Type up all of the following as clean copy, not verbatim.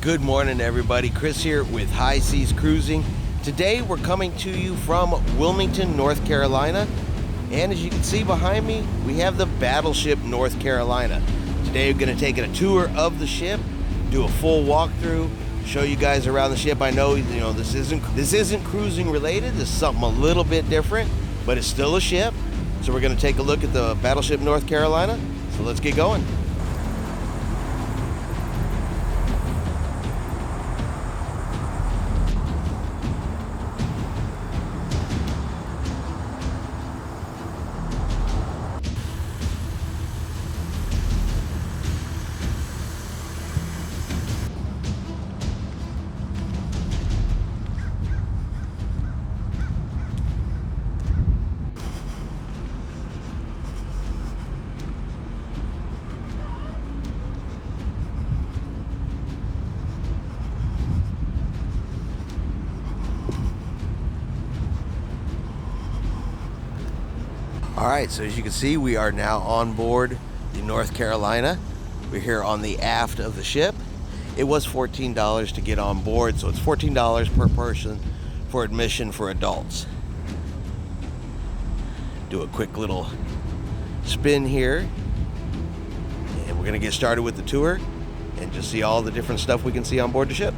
Good morning, everybody. Chris here with High Seas Cruising. Today we're coming to you from Wilmington, North Carolina. And as you can see behind me, we have the Battleship North Carolina. Today we're going to take a tour of the ship, do a full walkthrough, show you guys around the ship. I know, this isn't cruising related. This is something a little bit different, but it's still a ship. So we're going to take a look at the Battleship North Carolina. So let's get going. Alright, so as you can see, we are now on board the North Carolina. We're here on the aft of the ship. It was $14 to get on board, so it's $14 per person for admission for adults. Do a quick little spin here, and we're going to get started with the tour and just see all the different stuff we can see on board the ship.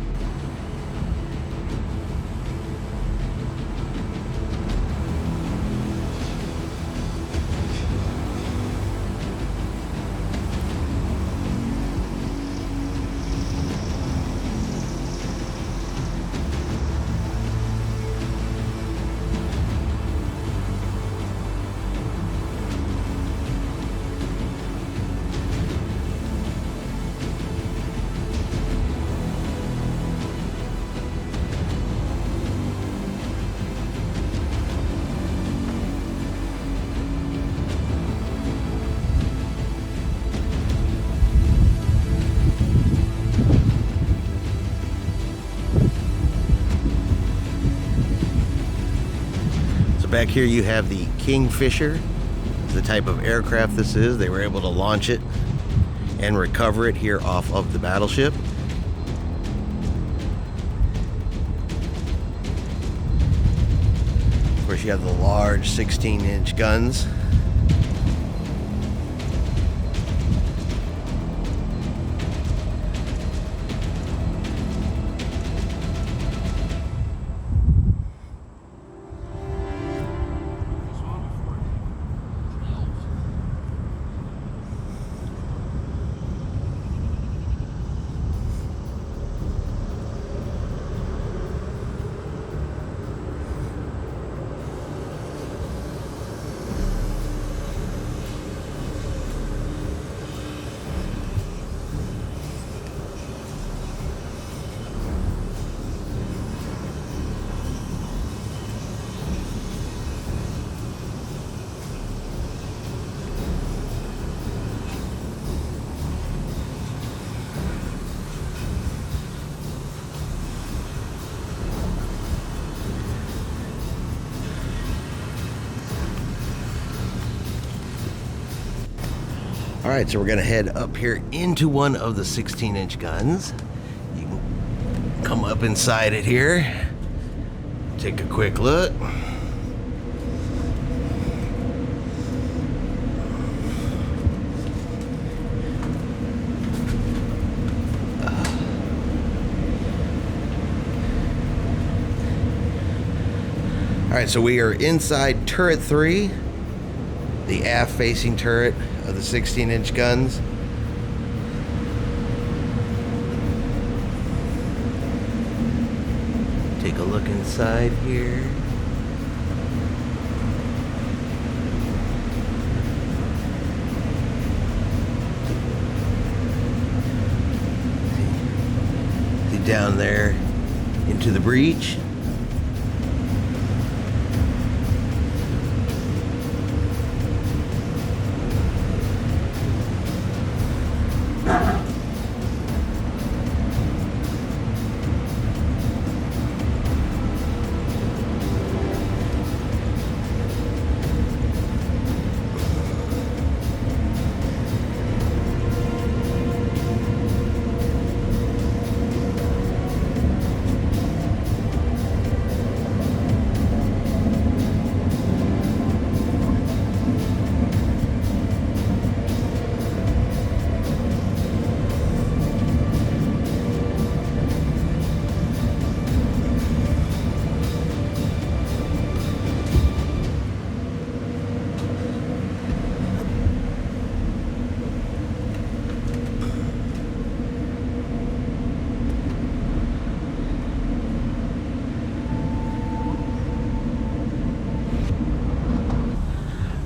Back here you have the Kingfisher, the type of aircraft this is. They were able to launch it and recover it here off of the Battleship. Of course, you have the large 16-inch guns. Alright, so we're going to head up here into one of the 16-inch guns. You can come up inside it here, take a quick look. Alright, so we are inside turret 3, the aft-facing turret of the 16-inch guns. Take a look inside here. See down there into the breach.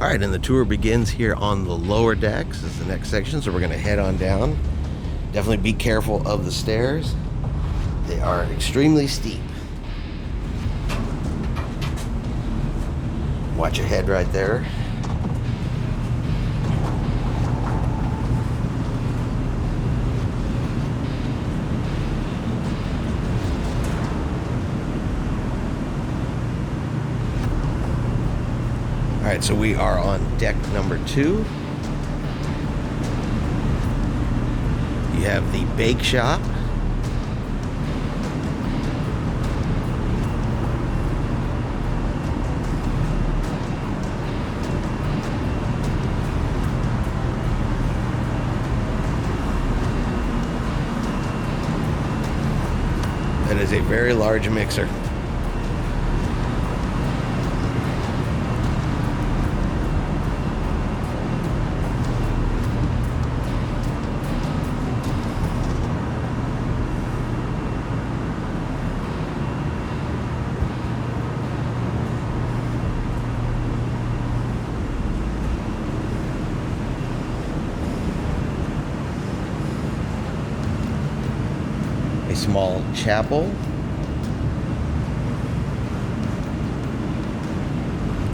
All right, and the tour begins here on the lower decks. This is the next section, so we're going to head on down. Definitely be careful of the stairs. They are extremely steep. Watch your head right there. All right, so we are on deck number 2. You have the bake shop. That is a very large mixer. A small chapel.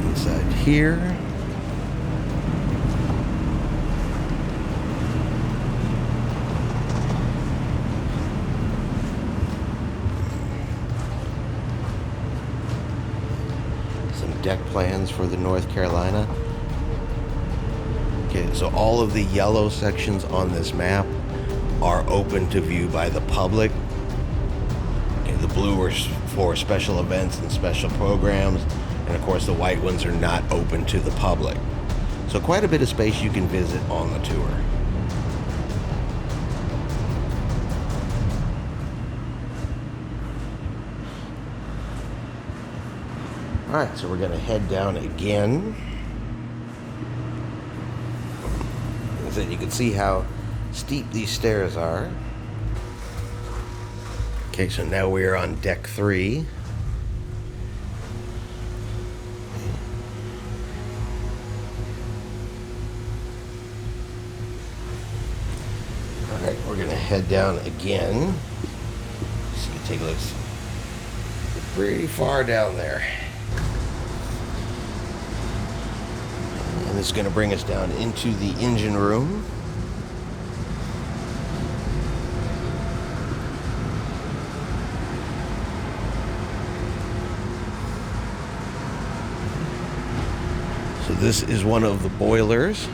Inside here. Some deck plans for the North Carolina. Okay, so all of the yellow sections on this map are open to view by the public. The blue are for special events and special programs, and of course the white ones are not open to the public. So quite a bit of space you can visit on the tour. Alright, so we're going to head down again. So you can see how steep these stairs are. Okay, so now we are on deck 3. All right, we're gonna head down again. So you can take a look. Pretty far down there. And this is gonna bring us down into the engine room. So this is one of the boilers.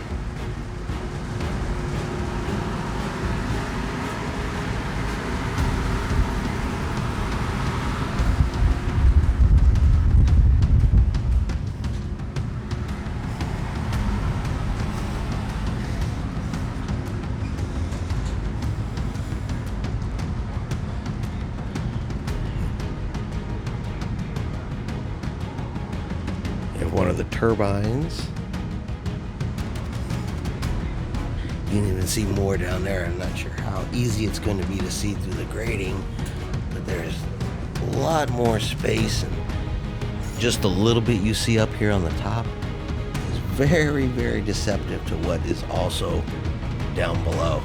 One of the turbines. You can even see more down there. I'm not sure how easy it's going to be to see through the grating, but there's a lot more space, and just a little bit you see up here on the top is very, very deceptive to what is also down below.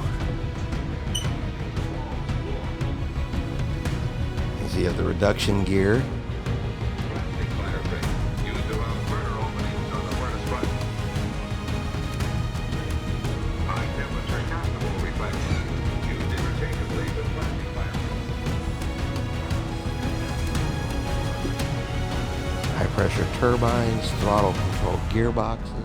You see you have the reduction gear. High pressure turbines, throttle control gearboxes.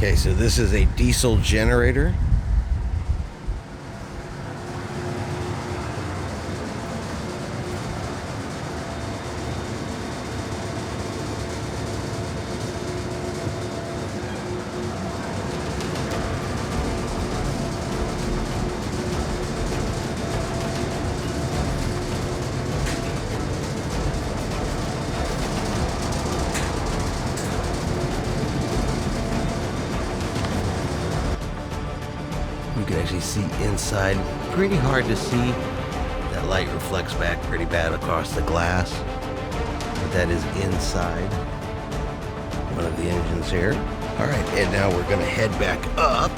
Okay, so this is a diesel generator. You can actually see inside. Pretty hard to see. That light reflects back pretty bad across the glass. But that is inside one of the engines here. All right, and now we're gonna head back up.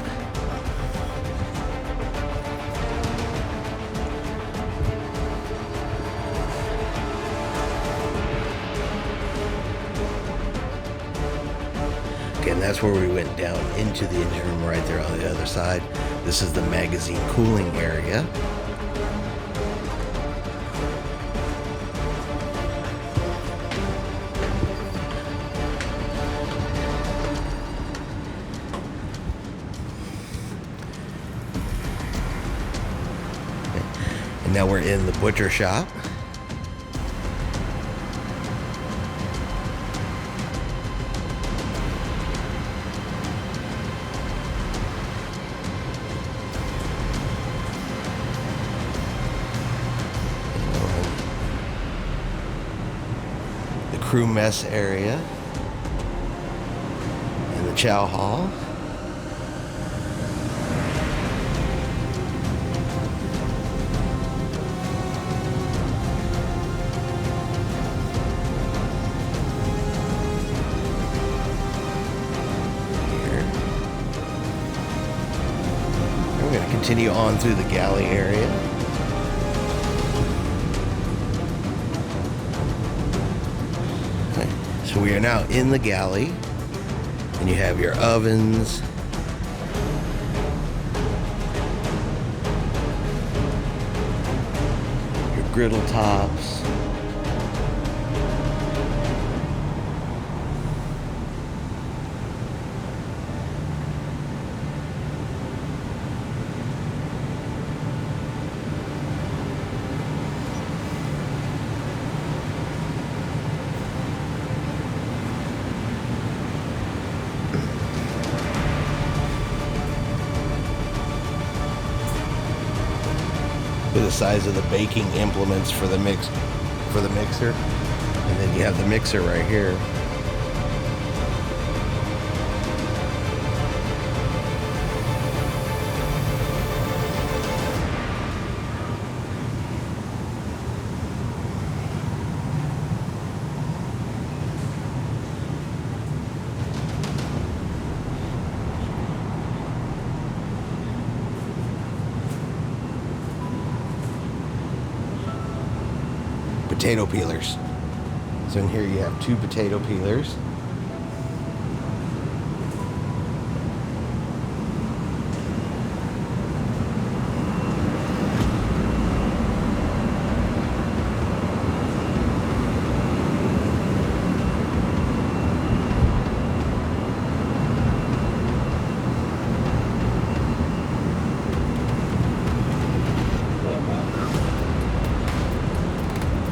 Okay, and that's where we went down into the engine room right there on the other side. This is the magazine cooling area. And now we're in the butcher shop. Crew mess area and the chow hall. Here. And we're going to continue on through the galley area. So we are now in the galley, and you have your ovens, your griddle tops, with the size of the baking implements for the mixer, and then you have the mixer right here. Potato peelers. So in here you have 2 potato peelers.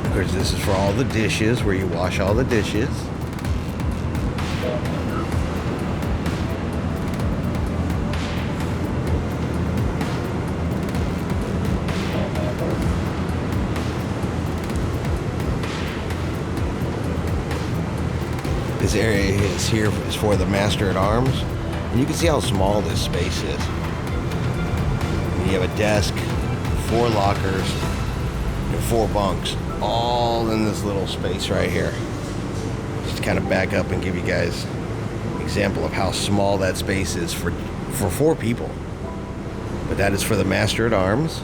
Of course, this is for all the dishes, where you wash all the dishes. This area is here is for the master at arms, and you can see how small this space is. And you have a desk, 4 lockers, and 4 bunks, all in this little space right here. Just to kind of back up and give you guys an example of how small that space is for 4 people. But that is for the master at arms.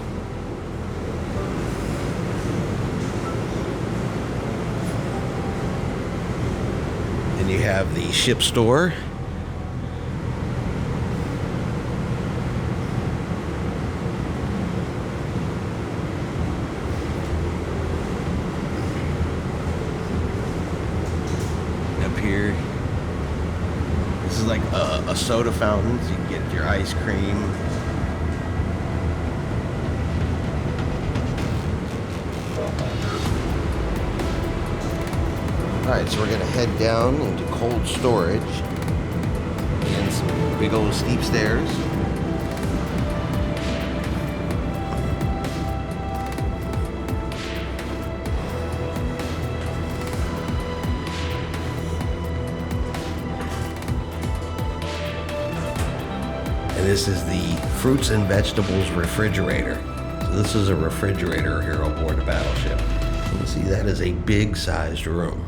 Then you have the ship store. Up here, this is like a a soda fountain so you can get your ice cream. Alright, so we're going to head down into cold storage. And some big old steep stairs. And this is the fruits and vegetables refrigerator. So this is a refrigerator here aboard the Battleship. You can see that is a big sized room.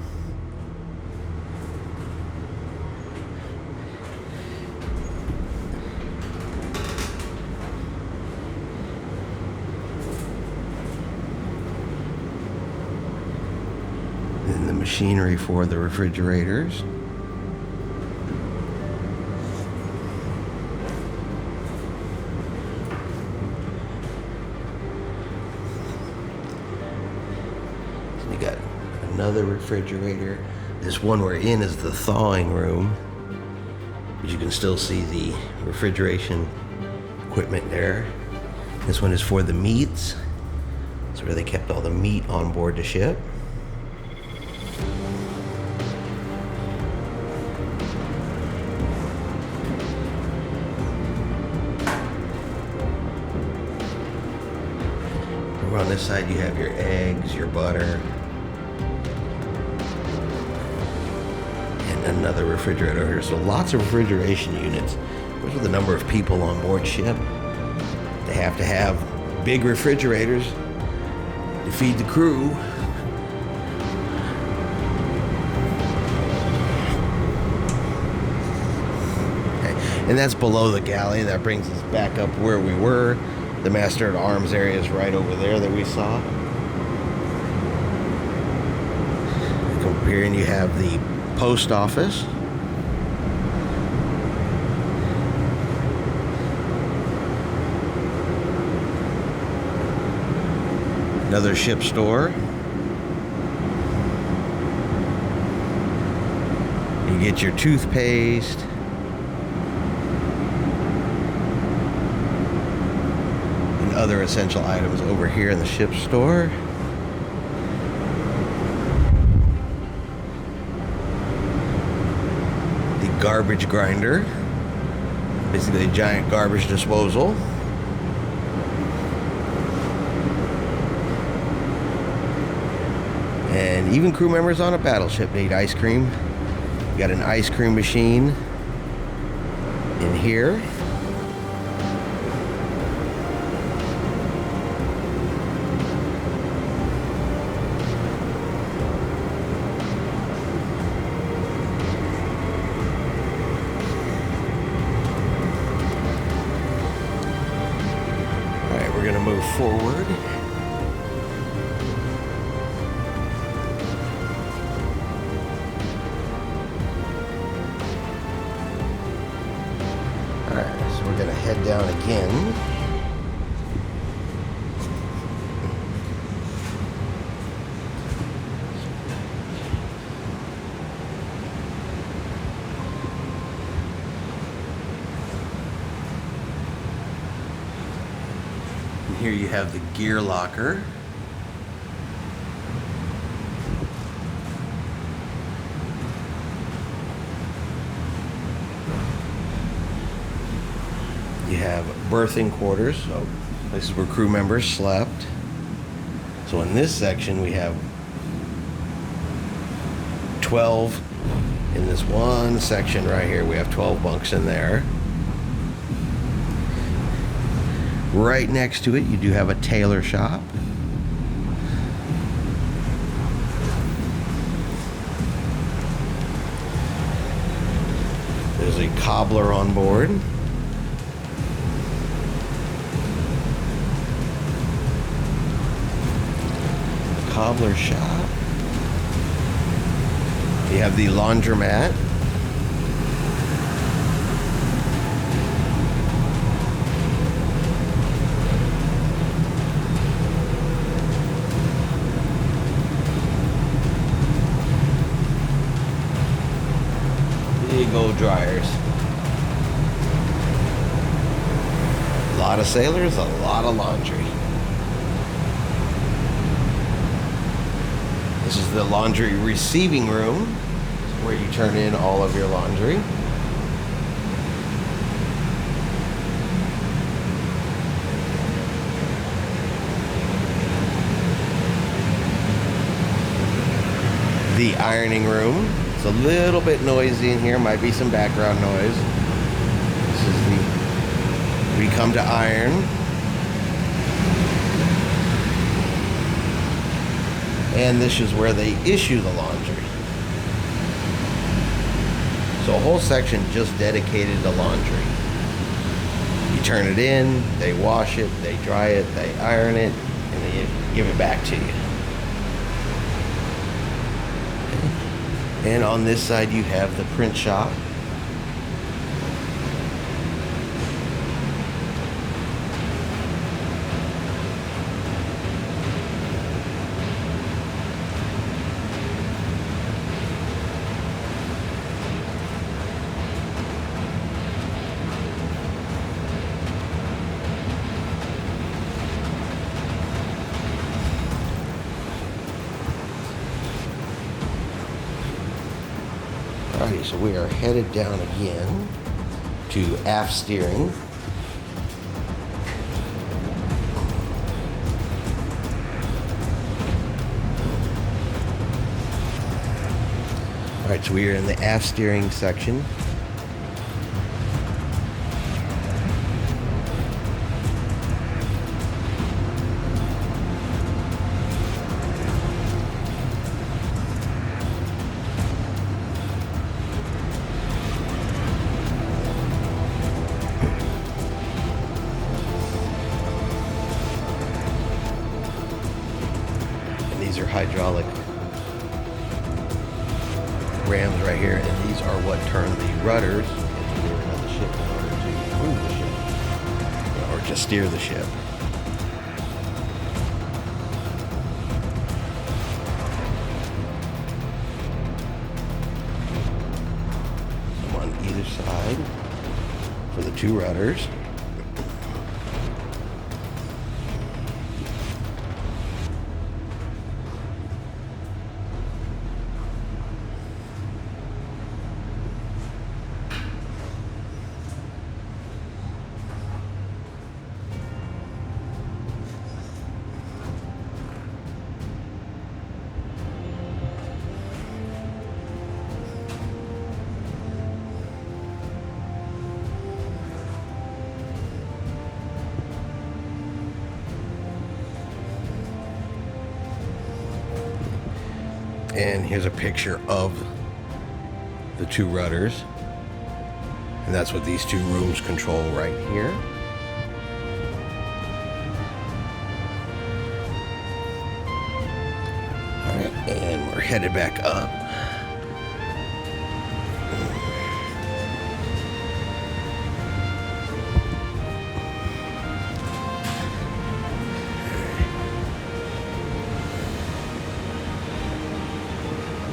And the machinery for the refrigerators. You got another refrigerator. This one we're in is the thawing room, but you can still see the refrigeration equipment there. This one is for the meats. It's where they kept all the meat on board the ship. Over on this side you have your eggs, your butter, and another refrigerator over here. So lots of refrigeration units. Of course, with the number of people on board ship, they have to have big refrigerators to feed the crew. Okay. And that's below the galley. That brings us back up where we were. The Master at Arms area is right over there that we saw. Come up here and you have the post office. Another ship store. You get your toothpaste. And other essential items over here in the ship store. The garbage grinder. Basically a giant garbage disposal. And even crew members on a battleship need ice cream. You got an ice cream machine in here. All right, we're gonna move forward. We're going to head down again. And here you have the gear locker. You have berthing quarters, so this is where crew members slept. So in this section we have 12 in this one section right here. We have 12 bunks in there. Right next to it you do have a tailor shop. There's a cobbler on board. Cobbler shop. You have the laundromat. Big old dryers. lot of sailors, a lot of laundry. This is the laundry receiving room, where you turn in all of your laundry. The ironing room. It's a little bit noisy in here, might be some background noise. This is we come to iron. And this is where they issue the laundry. So a whole section just dedicated to laundry. You turn it in, they wash it, they dry it, they iron it, and they give it back to you. And on this side you have the print shop. Alrighty, so we are headed down again to aft steering. Alright, so we are in the aft steering section. These are hydraulic rams right here, and these are what turn the rudders into the rear of the ship in order to move the ship, or to steer the ship. So on either side for the two rudders. And here's a picture of the two rudders. And that's what these two rooms control right here. All right, and we're headed back up.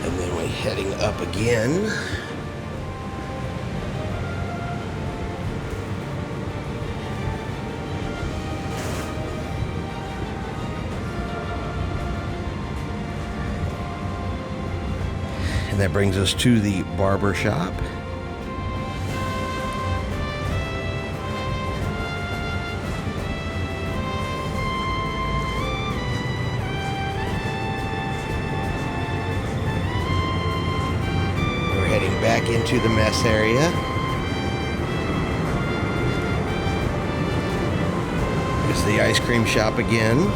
And then we're heading up again. And that brings us to the barber shop. We're heading back into the mess area. There's the ice cream shop again.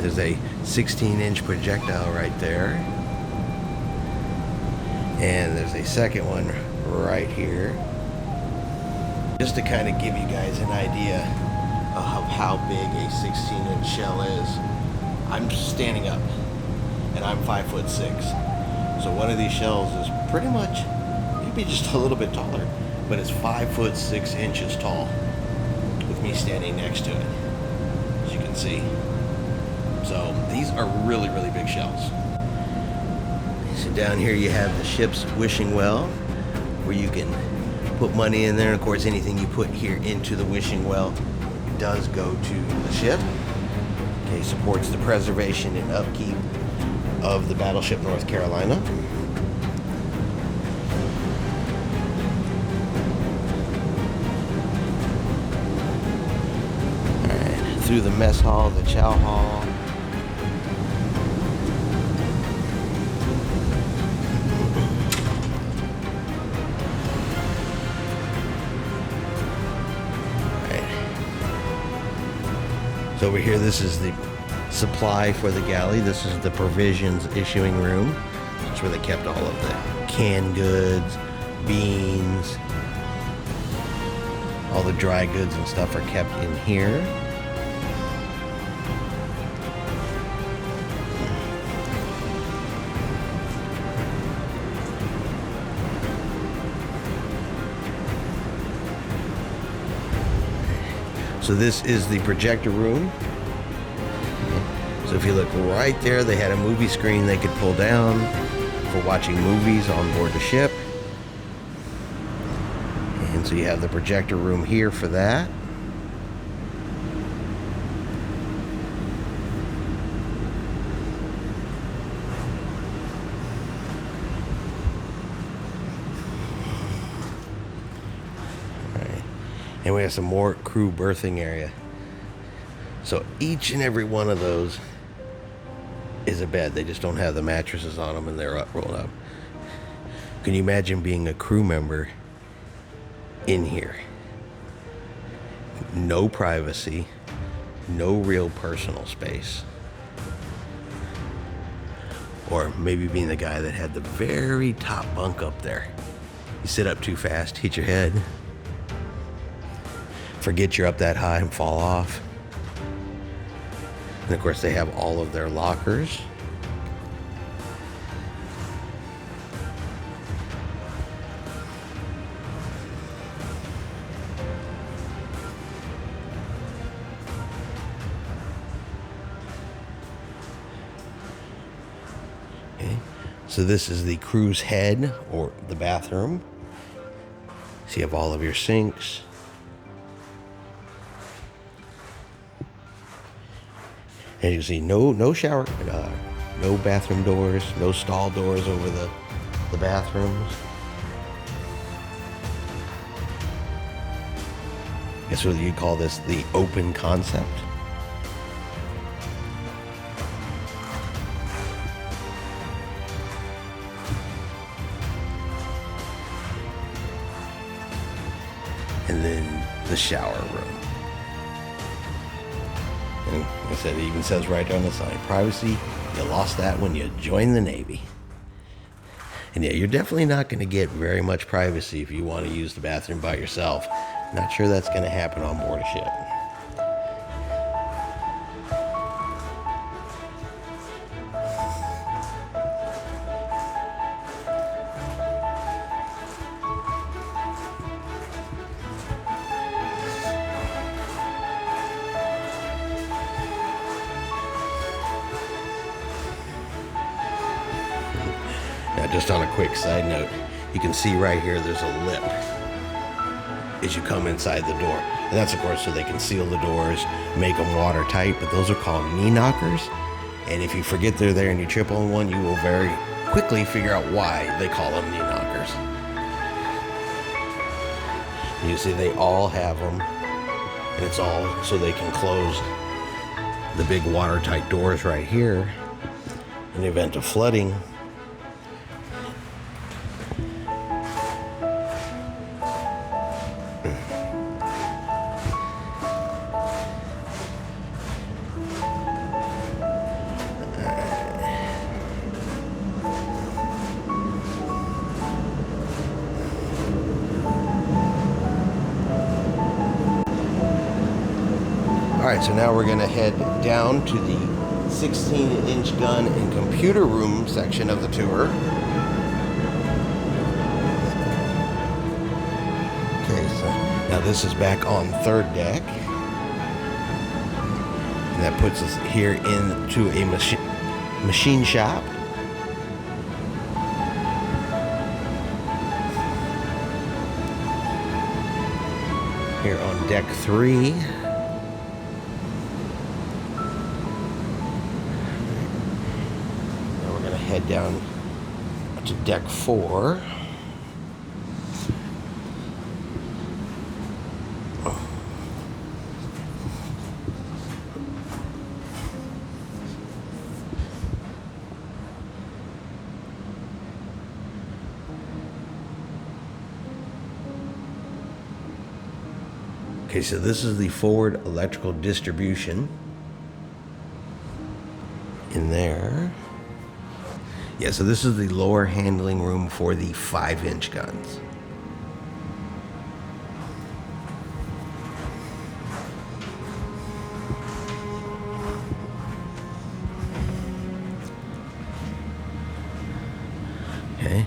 There's a 16-inch projectile right there. And there's a second one right here. Just to kind of give you guys an idea of how big a 16-inch shell is. I'm standing up, and I'm 5'6". So one of these shells is pretty much, maybe just a little bit taller, but it's 5'6" tall with me standing next to it, as you can see. So these are really, really big shells. So down here you have the ship's wishing well, where you can put money in there. Of course, anything you put here into the wishing well does go to the ship. Okay, supports the preservation and upkeep of the Battleship North Carolina. Alright, through the mess hall, the chow hall. So over here, this is the supply for the galley. This is the provisions issuing room. That's where they kept all of the canned goods, beans, all the dry goods and stuff are kept in here. So this is the projector room. So if you look right there, they had a movie screen they could pull down for watching movies on board the ship. And so you have the projector room here for that. And we have some more crew berthing area. So each and every one of those is a bed. They just don't have the mattresses on them and they're rolled up. Can you imagine being a crew member in here? No privacy, no real personal space. Or maybe being the guy that had the very top bunk up there. You sit up too fast, hit your head. Forget you're up that high and fall off. And of course they have all of their lockers. Okay. So this is the crew's head, or the bathroom. So you have all of your sinks. As you can see, no shower, no bathroom doors, no stall doors over the bathrooms. I guess what you'd call this the open concept. And then the shower room. And like I said, it even says right there on the sign, privacy, you lost that when you joined the Navy. And yeah, you're definitely not going to get very much privacy if you want to use the bathroom by yourself. Not sure that's going to happen on board a ship. Now, just on a quick side note, you can see right here there's a lip as you come inside the door. And that's, of course, so they can seal the doors, make them watertight, but those are called knee knockers. And if you forget they're there and you trip on one, you will very quickly figure out why they call them knee knockers. You see, they all have them, and it's all so they can close the big watertight doors right here in the event of flooding. Alright, so now we're going to head down to the 16-inch gun and computer room section of the tour. Okay, so now this is back on third deck. And that puts us here into a machine shop. Here on deck 3. Now we're going to head down to deck 4. Okay, so this is the forward electrical distribution in there. Yeah, so this is the lower handling room for the 5-inch guns. Okay,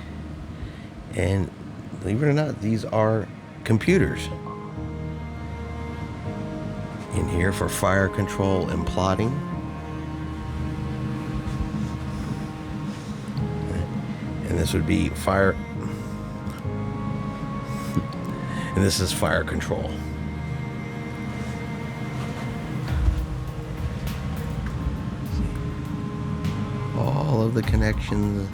and believe it or not, these are computers in here for fire control and plotting. And this would be fire, and this is fire control. All of the connections.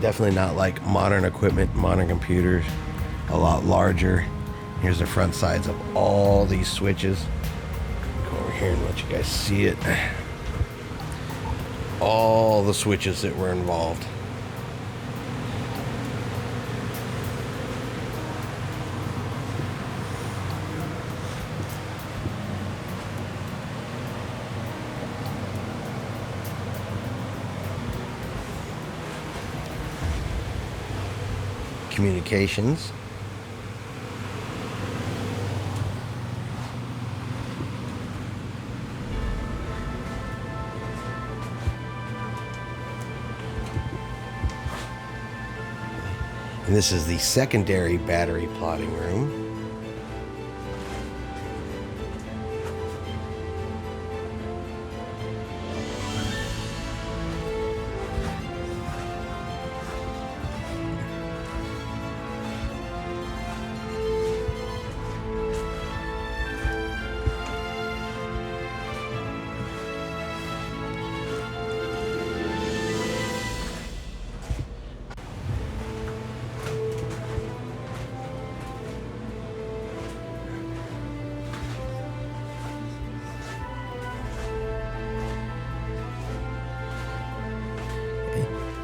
Definitely not like modern equipment, modern computers. A lot larger. Here's the front sides of all these switches. Go over here and let you guys see it. All the switches that were involved. Communications. And this is the secondary battery plotting room.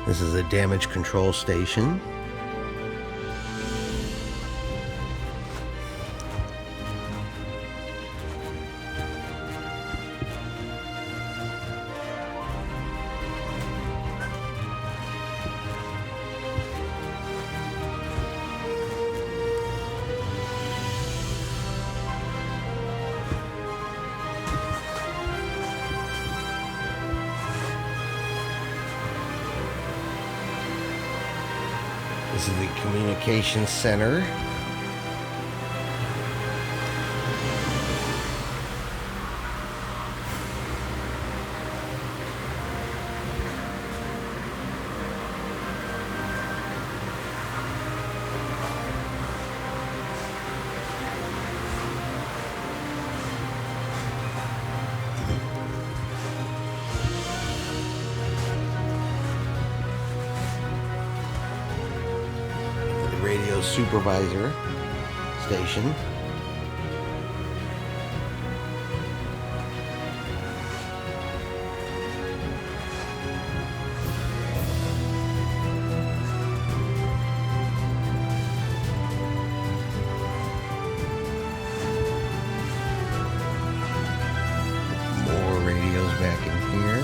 This is a damage control station. This is the communications center. Radio supervisor station. More radios back in here.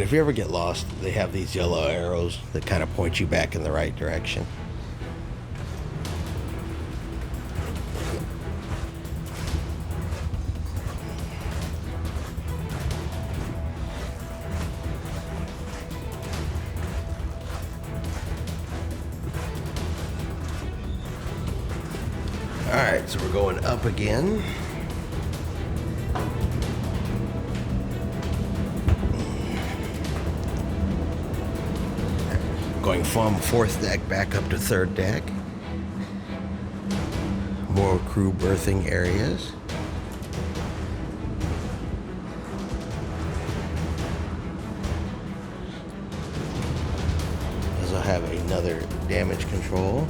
And if you ever get lost, they have these yellow arrows that kind of point you back in the right direction. Alright, so we're going up again. Going from 4th deck back up to 3rd deck. More crew berthing areas. This will have another damage control.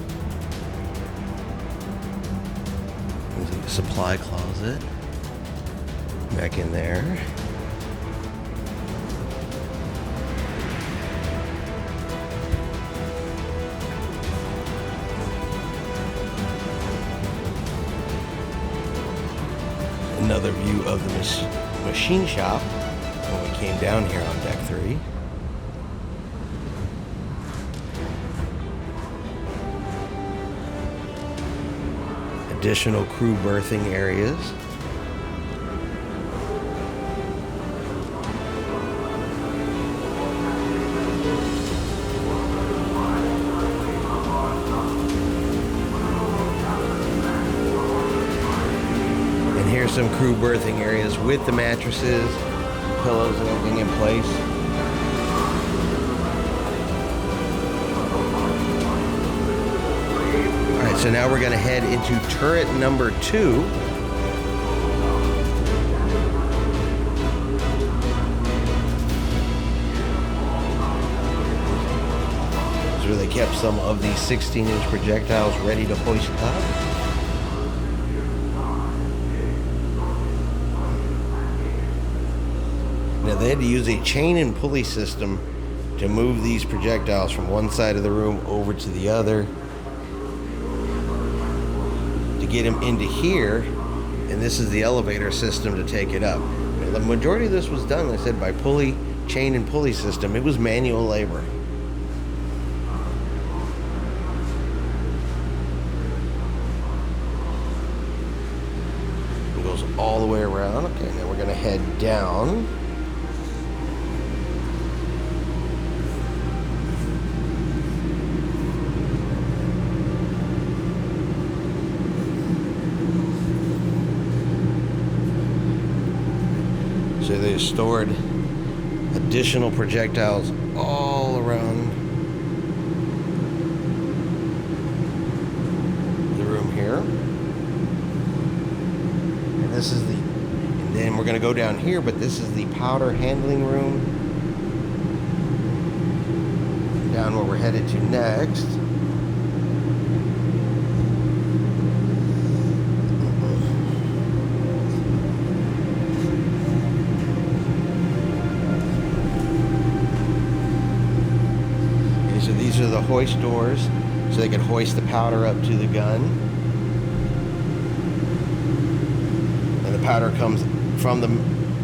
There's a supply closet back in there. Another view of the machine shop when we came down here on deck 3. Additional crew berthing areas. And here's some crew berthing areas with the mattresses, pillows, and everything in place. So now we're going to head into turret number 2. This is where they kept some of these 16-inch projectiles ready to hoist up. Now they had to use a chain and pulley system to move these projectiles from one side of the room over to the other. Get him into here, and this is the elevator system to take it up. The majority of this was done, like I said, by chain and pulley system. It was manual labor. It goes all the way around. Okay, now we're gonna head down. So they stored additional projectiles all around the room here. And this is and then we're going to go down here, but this is the powder handling room. Down where we're headed to next. So these are the hoist doors, so they can hoist the powder up to the gun. And the powder comes from the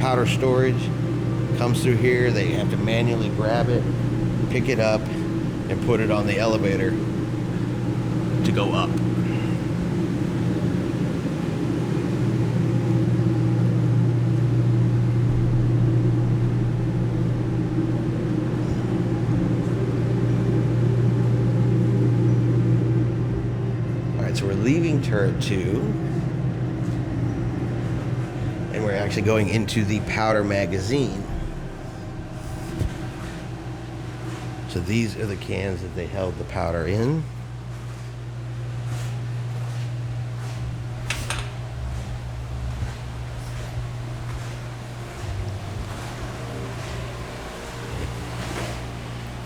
powder storage, comes through here. They have to manually grab it, pick it up, and put it on the elevator to go up. So we're leaving turret 2, and we're actually going into the powder magazine. So these are the cans that they held the powder in.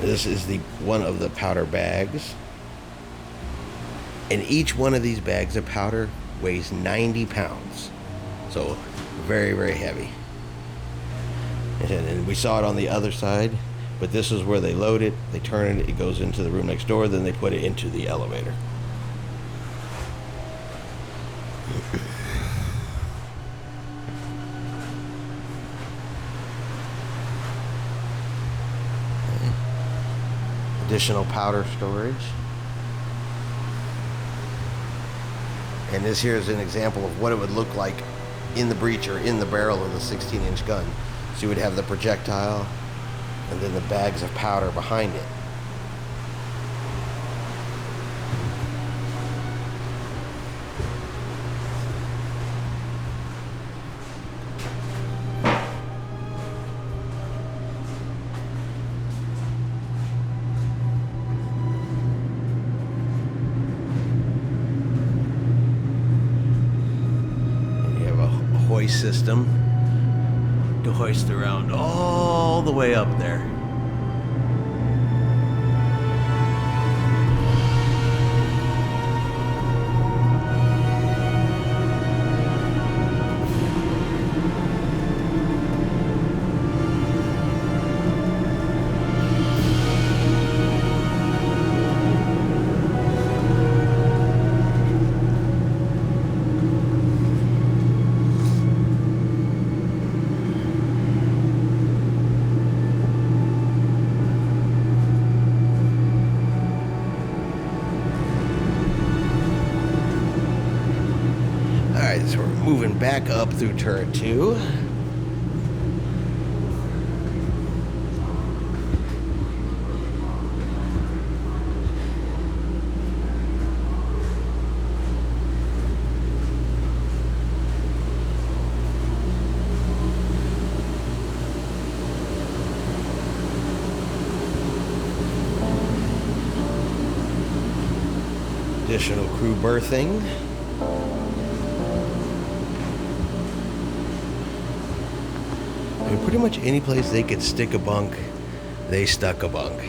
This is one of the powder bags. And each one of these bags of powder weighs 90 pounds. So very, very heavy. And we saw it on the other side, but this is where they load it, they turn it, it goes into the room next door, then they put it into the elevator. Additional powder storage. And this here is an example of what it would look like in the breech or in the barrel of the 16-inch gun. So you would have the projectile and then the bags of powder behind it. Hoist system to hoist around all the way up there. So we're moving back up through turret 2. Additional crew berthing. And pretty much any place they could stick a bunk, they stuck a bunk.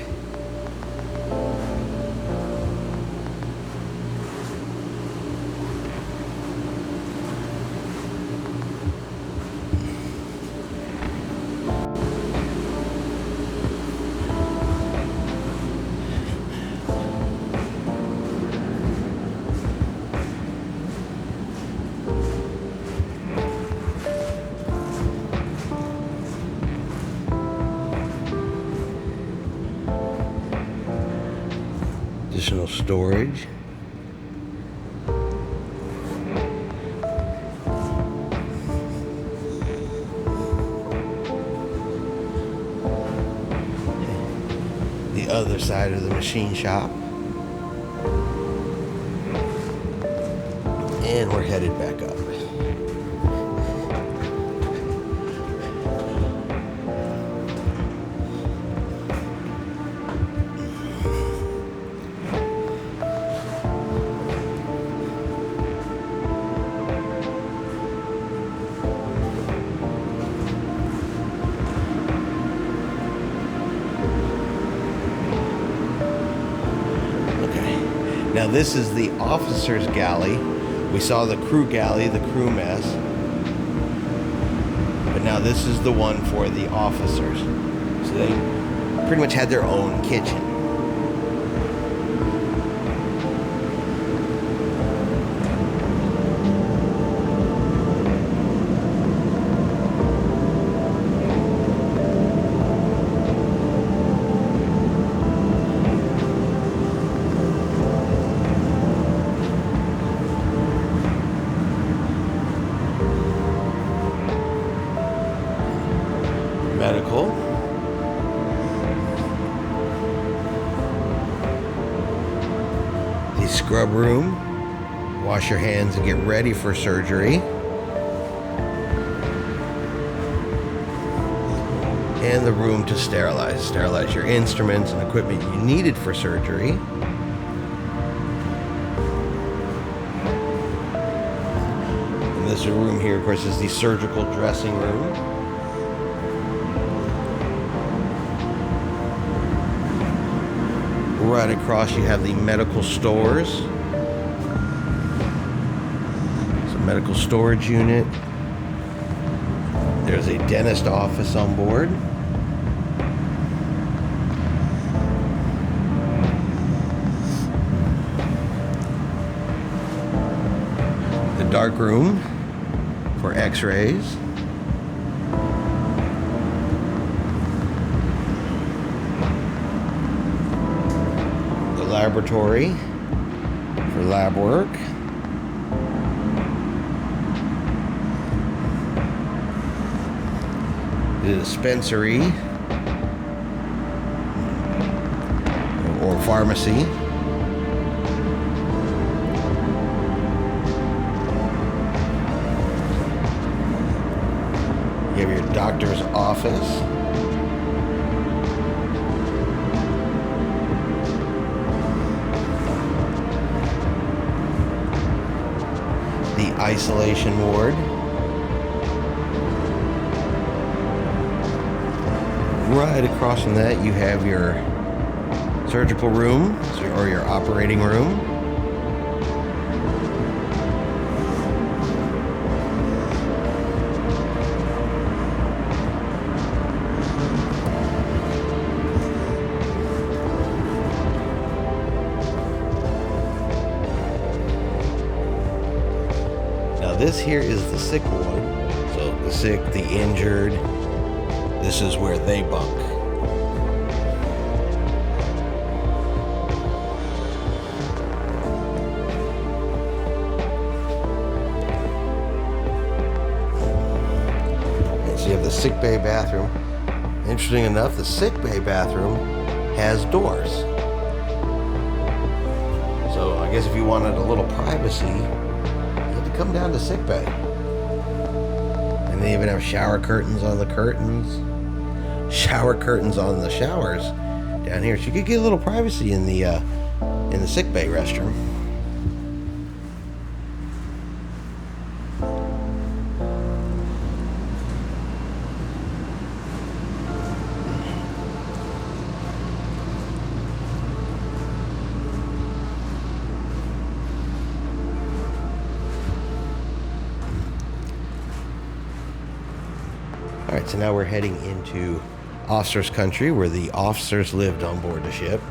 Additional storage. The other side of the machine shop. And we're headed back up. Now this is the officer's galley. We saw the crew galley, the crew mess. But now this is the one for the officers. So they pretty much had their own kitchen. Medical. The scrub room. Wash your hands and get ready for surgery. And the room to sterilize. Sterilize your instruments and equipment you needed for surgery. And this room here, of course, is the surgical dressing room. Right across you have the medical stores. It's a medical storage unit. There's a dentist office on board. The dark room for x-rays. laboratory for lab work. The dispensary or pharmacy. You have your doctor's office. The isolation ward. Right across from that, you have your surgical room or your operating room. Now this here is the sick ward. So the sick, the injured, this is where they bunk. And so you have the sick bay bathroom. Interesting enough, the sick bay bathroom has doors. So I guess if you wanted a little privacy, you had to come down to sick bay. And they even have shower curtains on the curtains. Shower curtains on the showers down here, so you could get a little privacy in the sick bay restroom. All right, so now we're heading into officers' country, where the officers lived on board the ship.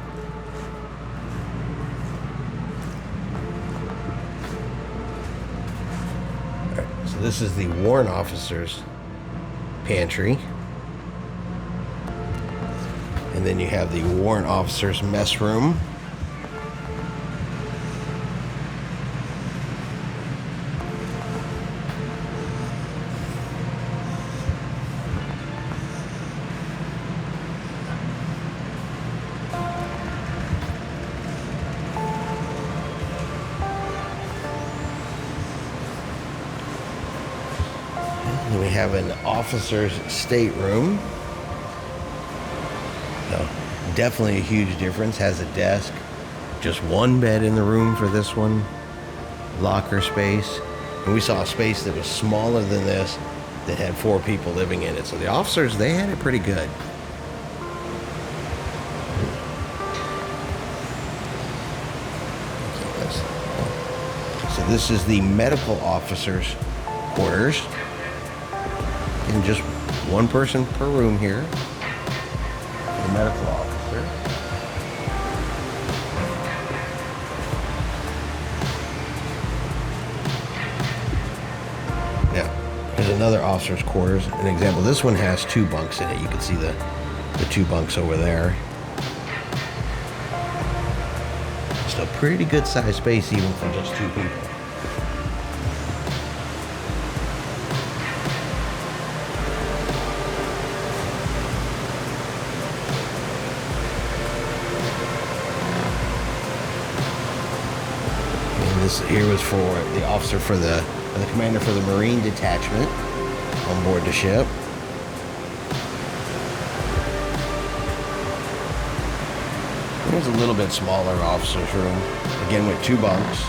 All right, so this is the warrant officers' pantry. And then you have the warrant officers' mess room. And we have an officer's stateroom. So definitely a huge difference. Has a desk, just one bed in the room for this one, locker space. And we saw a space that was smaller than this that had 4 people living in it. So the officers, they had it pretty good. So this is the medical officers' quarters. And just one person per room here. The medical officer. Now, here's another officer's quarters. An example, this one has 2 bunks in it. You can see the 2 bunks over there. Still pretty good sized space even for just 2 people. This here was for the officer for the commander for the Marine detachment on board the ship. Here's a little bit smaller officer's room, again with 2 bunks.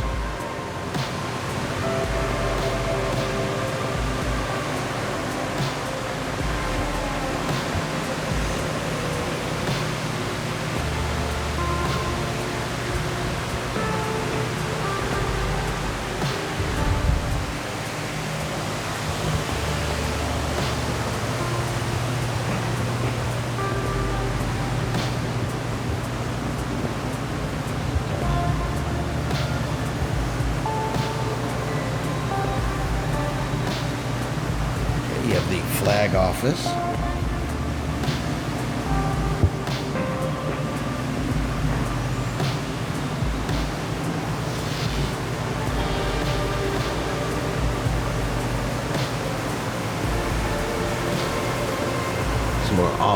You have the flag office.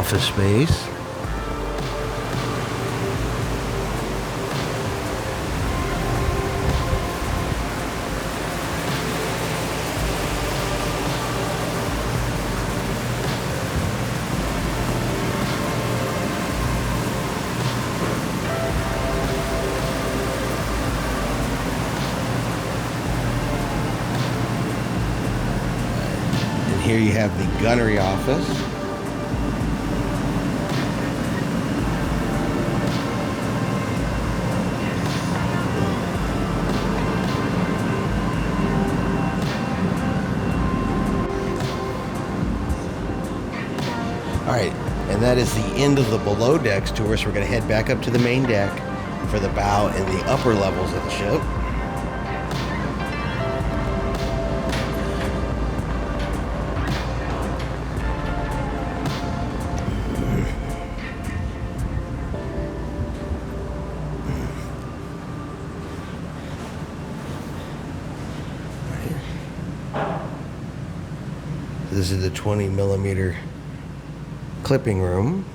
office space. Here you have the gunnery office. All right, and that is the end of the below decks tour, so we're going to head back up to the main deck for the bow and the upper levels of the ship. This is the 20mm clipping room.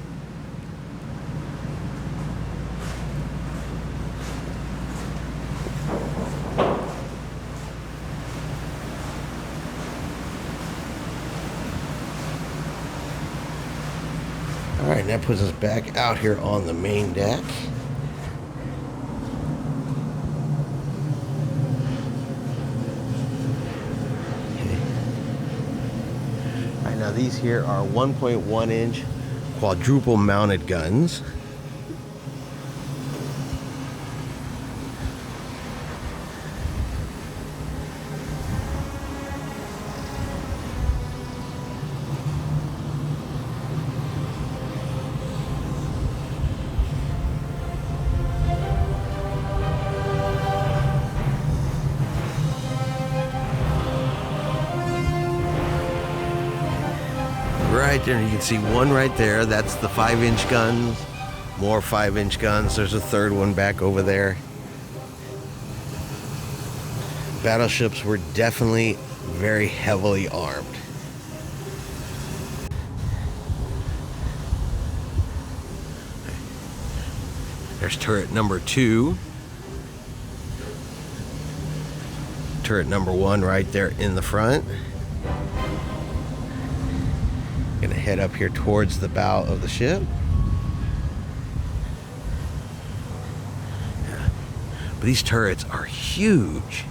All right, that puts us back out here on the main deck. Now these here are 1.1 inch quadruple mounted guns. Right there, you can see one right there. That's the 5-inch guns. More 5-inch guns. There's a third one back over there. Battleships were definitely very heavily armed. There's turret number 2. Turret number 1 right there in the front. Gonna head up here towards the bow of the ship. Yeah. But these turrets are huge.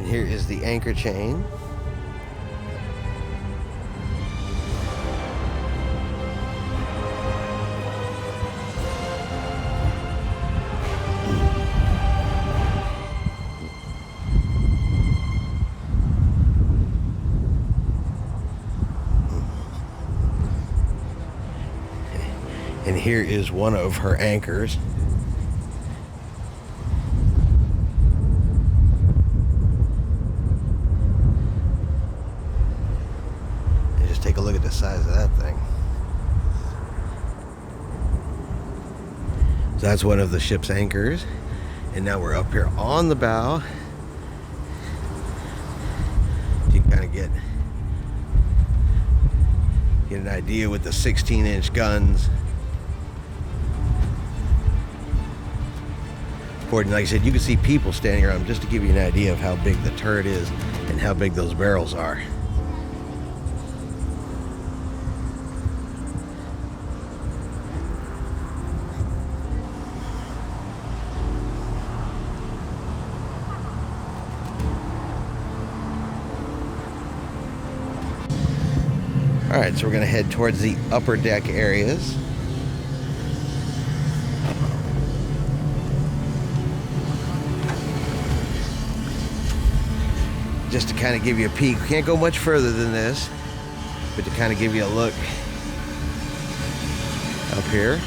Here is the anchor chain. And here is one of her anchors. Take a look at the size of that thing. So that's one of the ship's anchors. And now we're up here on the bow. You can kind of get an idea with the 16-inch guns. Like I said, you can see people standing around just to give you an idea of how big the turret is and how big those barrels are. All right, so we're gonna head towards the upper deck areas. just to kind of give you a peek. We can't go much further than this, but to kind of give you a look up here.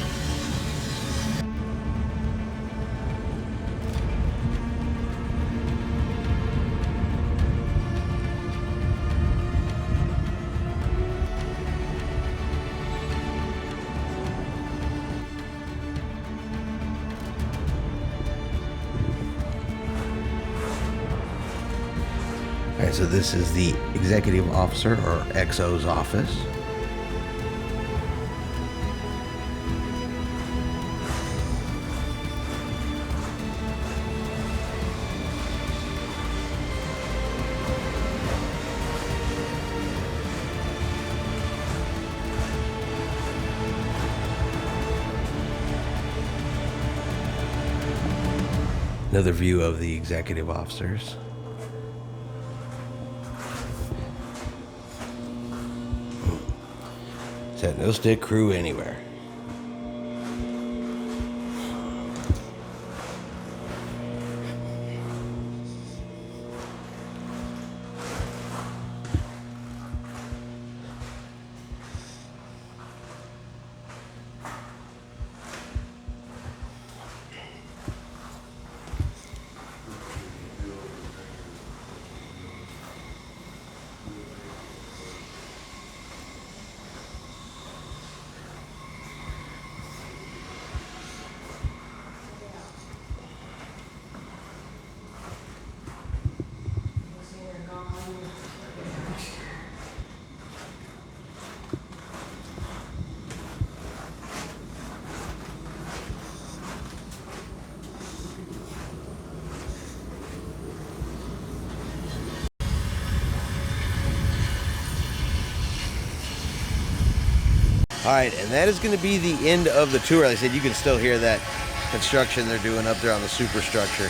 All right, so this is the executive officer, or XO's office. Another view of the executive officers. Said no stick crew anywhere. All right, and that is going to be the end of the tour. Like I said, you can still hear that construction they're doing up there on the superstructure.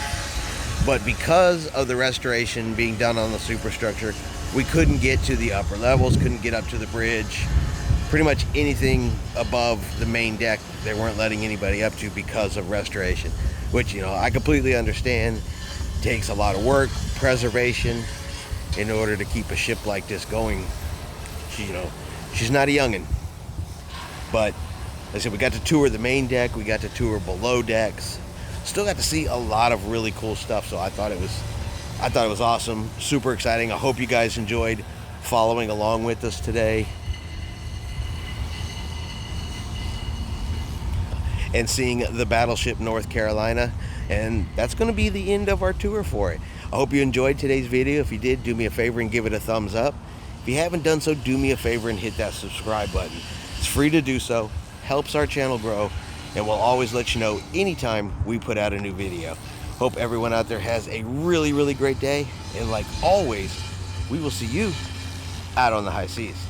But because of the restoration being done on the superstructure, we couldn't get to the upper levels, couldn't get up to the bridge. Pretty much anything above the main deck, they weren't letting anybody up to because of restoration, which, you know, I completely understand. It takes a lot of work, preservation, in order to keep a ship like this going. She's not a youngin'. But like I said, we got to tour the main deck, we got to tour below decks, still got to see a lot of really cool stuff. So I thought it was awesome, super exciting. I hope you guys enjoyed following along with us today and seeing the Battleship North Carolina. And that's going to be the end of our tour for it. I hope you enjoyed today's video. If you did, do me a favor and give it a thumbs up. If you haven't done so, do me a favor and hit that subscribe button. It's free to do so, helps our channel grow, and we'll always let you know anytime we put out a new video. Hope everyone out there has a really, really great day, and like always, we will see you out on the high seas.